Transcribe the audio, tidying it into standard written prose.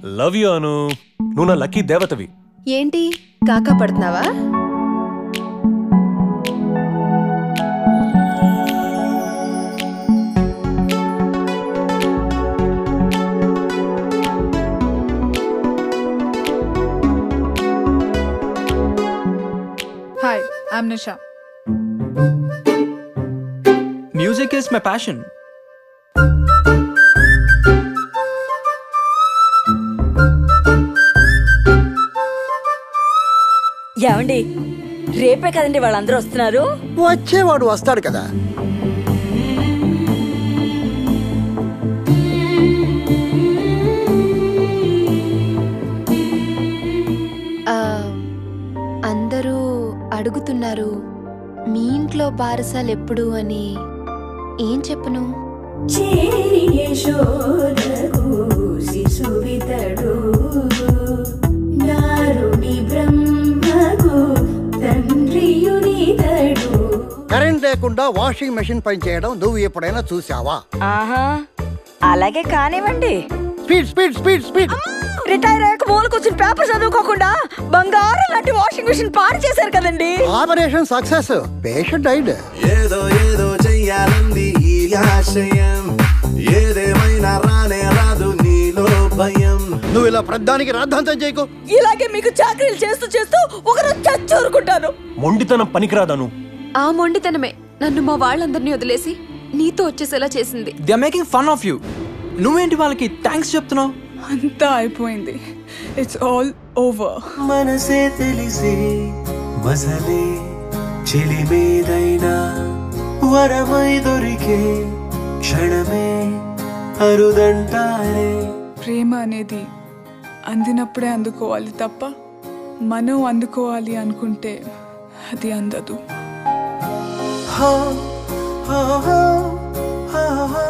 Love you అను. నువ్వు నా lucky దేవతవి. ఏంటి కాకా పడుతున్నావా? Hi, I'm Nisha. Music is my passion. ఏమండి రేపే కదండి వాళ్ళందరూ వస్తున్నారు. వచ్చేవాడు వస్తాడు కదా. అందరూ అడుగుతున్నారు మీ ఇంట్లో బారసాలు ఎప్పుడు అని. ఏం చెప్పను? కరెంట్ లేకుండా వాషింగ్ మెషిన్ పని చేయడం నువ్వు ఎప్పుడైనా చూసావా? ఆహా అలాగే కానివ్వండి. Speed speed speed speed. Retire అయ్యాక మూలకొచ్చిన పేపర్ చదువుకోకుండా బంగారం లాంటి వాషింగ్ మిషన్ పాడు చేశారు కదండి. Operation success, patient died. ఏదో ఏదో చెయ్యాలంది ఈ ఆశయం, ఏదేమైనా రానే రాదు నీలో భయం. నువ్వు ఇలా ప్రధానికి రాద్ధాంతం చేయకు. ఇలాగే మీకు చాకరీలు చేస్తూ చేస్తూ ఒకరోజు చచ్చూరుకుంటాను. మొండితనం పనికిరాదాను. ఆ మొండితనమే నన్ను మా వాళ్ళందరినీ వదిలేసి నీతో వచ్చేసేలా చేసింది. They are making fun of you. నువ్వేంటి వాళ్ళకి థ్యాంక్స్ చెప్తున్నావు? అంతా అయిపోయింది. It's all over. మనసే తెలిసి మజలే చిలిమేదైనా వరమై దొరికే క్షణమే అరుదంటారే. ప్రేమ అనేది అందినప్పుడే అందుకోవాలి తప్ప మనం అందుకోవాలి అనుకుంటే అది అందదు. హో హో హో హో